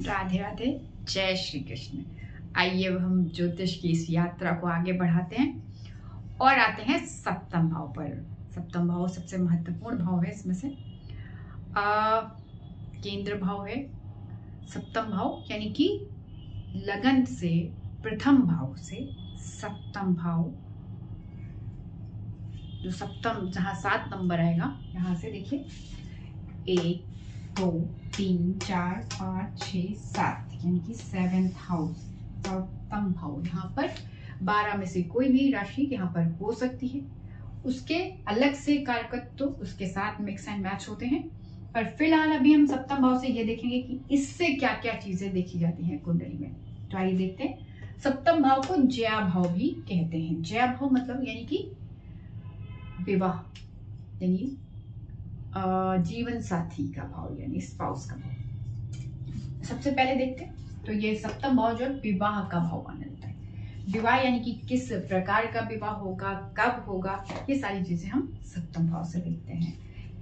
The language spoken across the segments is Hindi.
राधे राधे, जय श्री कृष्ण। आइए अब हम ज्योतिष की इस यात्रा को आगे बढ़ाते हैं और आते हैं सप्तम भाव पर। सप्तम भाव सबसे महत्वपूर्ण भाव है इसमें से। केंद्र भाव है सप्तम भाव, यानी कि लगन से प्रथम भाव से सप्तम भाव, जो सप्तम जहां 7 नंबर आएगा, यहां से देखिए 1 2 3 4 5 6 7, यानी कि 7th हाउस, सप्तम भाव। यहाँ पर 12 में से कोई भी राशि यहाँ पर हो सकती है। उसके अलग से कारकत्व तो उसके साथ मिक्स एंड मैच होते हैं, पर फिलहाल अभी हम सप्तम भाव से ये देखेंगे कि इससे क्या क्या चीजें देखी जाती हैं कुंडली में। तो आइए देखते हैं। सप्तम भाव को जया भाव भी कहते हैं। जया भाव मतलब यानी कि विवाह, यानी जीवन साथी का भाव, यानी स्पाउस का भाव। सबसे पहले देखते हैं तो ये सप्तम भाव जो विवाह का भाव माना जाता है। विवाह यानी कि किस प्रकार का विवाह होगा, कब होगा, ये सारी चीजें हम सप्तम भाव से देखते हैं।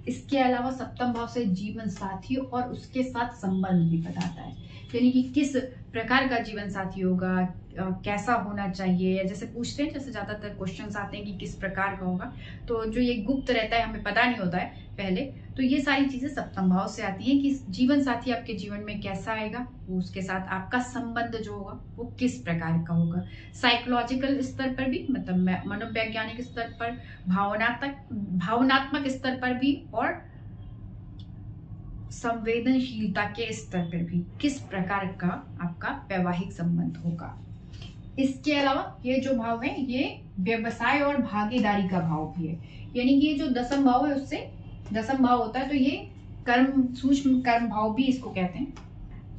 इसके अलावा सप्तम भाव से जीवन साथी और उसके साथ संबंध भी बताता है, यानी कि किस प्रकार का जीवन साथी होगा, कैसा होना चाहिए। जैसे पूछते हैं, जैसे ज्यादातर क्वेश्चंस आते हैं कि किस प्रकार का होगा, तो जो ये गुप्त रहता है, हमें पता नहीं होता है पहले, तो ये सारी चीजें सप्तम भाव से आती हैं कि जीवन साथी आपके जीवन में कैसा आएगा, उसके साथ आपका संबंध जो होगा वो किस प्रकार का होगा। साइकोलॉजिकल स्तर पर भी, मतलब मनोवैज्ञानिक स्तर पर, भावनात्मक स्तर पर भी, और संवेदनशीलता के स्तर पर भी किस प्रकार का आपका वैवाहिक संबंध होगा। इसके अलावा ये जो भाव है ये व्यवसाय और भागीदारी का भाव भी है, यानी कि ये जो दसम भाव है उससे दसम भाव होता है, तो ये कर्म, सूक्ष्म कर्म भाव भी इसको कहते हैं,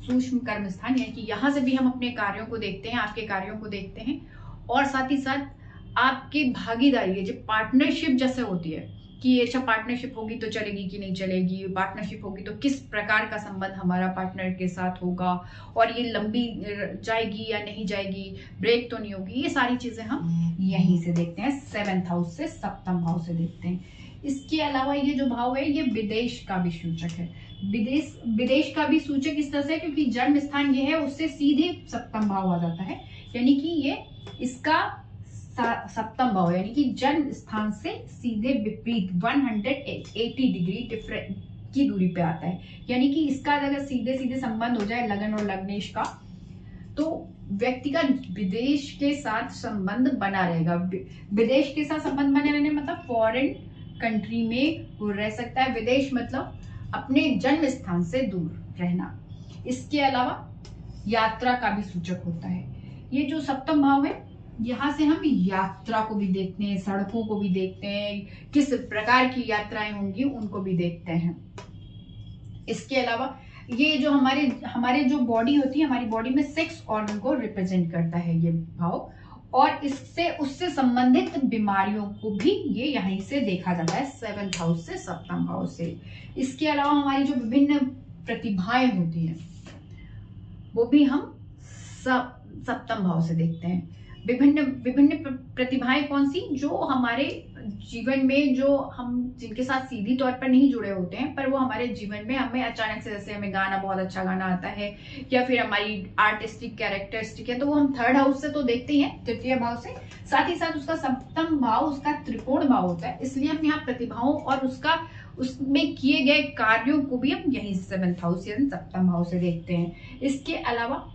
सूक्ष्म कर्म स्थान, यानी कि यहाँ से भी हम अपने कार्यों को देखते हैं, आपके कार्यों को देखते हैं, और साथ ही साथ आपकी भागीदारी है, जो पार्टनरशिप जैसे होती है कि ये सब पार्टनरशिप होगी तो चलेगी कि नहीं चलेगी, पार्टनरशिप होगी तो किस प्रकार का संबंध हमारा पार्टनर के साथ होगा, और ये लंबी जाएगी या नहीं जाएगी, ब्रेक तो नहीं होगी। ये सारी चीजें हम यहीं से देखते हैं, 7th हाउस से, सप्तम भाव से देखते हैं। इसके अलावा ये जो भाव है ये विदेश का भी सूचक है। विदेश का भी सूचक इस तरह से, क्योंकि जन्म स्थान ये है उससे सीधे सप्तम भाव आ जाता है, यानी कि ये इसका सप्तम भाव, यानी कि जन्म स्थान से सीधे विपरीत 180 डिग्री डिफरेंट की दूरी पे आता है, यानी कि इसका अगर सीधे सीधे संबंध हो जाए लगन और लग्नेश का, तो व्यक्ति का विदेश के साथ संबंध बना रहेगा। विदेश के साथ संबंध बने रहने मतलब फॉरेन कंट्री में वो रह सकता है। विदेश मतलब अपने जन्म स्थान से दूर रहना। इसके अलावा यात्रा का भी सूचक होता है। ये जो सप्तम भाव है, यहाँ से हम यात्रा को भी देखते हैं, सड़कों को भी देखते हैं, किस प्रकार की यात्राएं होंगी उनको भी देखते हैं। इसके अलावा ये जो हमारे जो बॉडी होती है, हमारी बॉडी में 6 ऑर्गन को रिप्रेजेंट करता है ये भाव, और इससे उससे संबंधित बीमारियों को भी ये यहीं से देखा जाता है, 7th हाउस से, सप्तम भाव से। इसके अलावा हमारी जो विभिन्न प्रतिभाएं होती हैं वो भी हम सप्तम भाव से देखते हैं। विभिन्न विभिन्न प्रतिभाएं कौन सी, जो हमारे जीवन में, जो हम जिनके साथ सीधी तौर पर नहीं जुड़े होते हैं, पर वो हमारे जीवन में हमें अचानक से, जैसे हमें गाना, बहुत अच्छा गाना आता है, या फिर हमारी आर्टिस्टिक कैरेक्टरिस्टिक है, तो वो हम 3rd हाउस से तो देखते ही हैं, तृतीय भाव से। साथ ही साथ उसका सप्तम भाव उसका त्रिकोण भाव होता है, इसलिए हम यहाँ प्रतिभाओं और उसमें किए गए कार्यों को भी हम यही 7th हाउस यानी सप्तम भाव से देखते हैं। इसके अलावा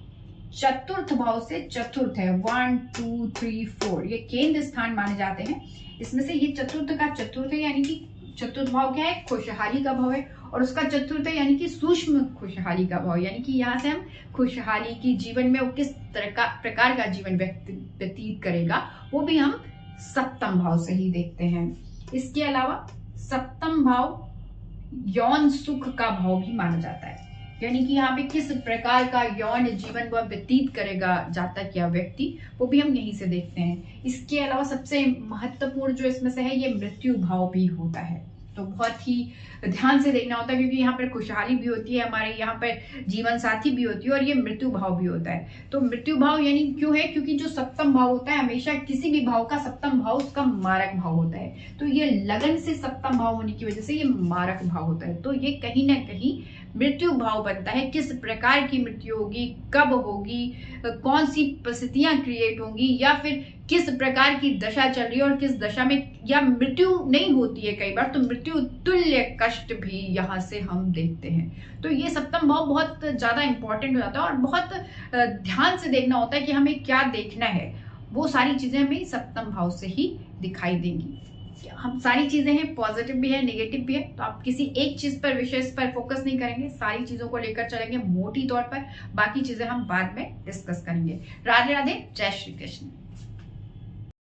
चतुर्थ भाव से चतुर्थ है, 1 2 3 4, ये केंद्र स्थान माने जाते हैं। इसमें से ये चतुर्थ का चतुर्थ है, यानी कि चतुर्थ भाव क्या है, खुशहाली का भाव है, और उसका चतुर्थ है यानी कि सूक्ष्म खुशहाली का भाव, यानी कि यहाँ से हम खुशहाली की जीवन में वो किस प्रकार का जीवन व्यतीत करेगा वो भी हम सप्तम भाव से ही देखते हैं। इसके अलावा सप्तम भाव यौन सुख का भाव भी माना जाता है, यानी कि यहाँ पे किस प्रकार का यौन जीवन वह व्यतीत करेगा जातक या व्यक्ति, वो भी हम यहीं से देखते हैं। इसके अलावा सबसे महत्वपूर्ण जो इसमें से है, ये मृत्यु भाव भी होता है, तो बहुत ही ध्यान से देखना होता है, क्योंकि यहाँ पर खुशहाली भी होती है, हमारे यहाँ पर जीवन साथी भी होती है, और ये मृत्यु भाव भी होता है। तो मृत्यु भाव यानी क्यों है, क्योंकि जो सप्तम भाव होता है, हमेशा किसी भी भाव का सप्तम भाव उसका मारक भाव होता है, तो ये लगन से सप्तम भाव होने की वजह से ये मारक भाव होता है, तो ये कहीं ना कहीं मृत्यु भाव बनता है, किस प्रकार की मृत्यु होगी, कब होगी, कौन सी परिस्थितियां क्रिएट होंगी, या फिर किस प्रकार की दशा चल रही है और किस दशा में, या मृत्यु नहीं होती है कई बार तो मृत्यु तुल्य कष्ट भी यहाँ से हम देखते हैं। तो ये सप्तम भाव बहुत ज्यादा इंपॉर्टेंट हो जाता है और बहुत ध्यान से देखना होता है कि हमें क्या देखना है। वो सारी चीजें हमें सप्तम भाव से ही दिखाई देंगी। हम सारी चीजें हैं, पॉजिटिव भी है नेगेटिव भी है, तो आप किसी एक चीज पर, विशेष पर फोकस नहीं करेंगे, सारी चीजों को लेकर चलेंगे मोटी तौर पर, बाकी चीजें हम बाद में डिस्कस करेंगे। राधे राधे, जय श्री कृष्ण।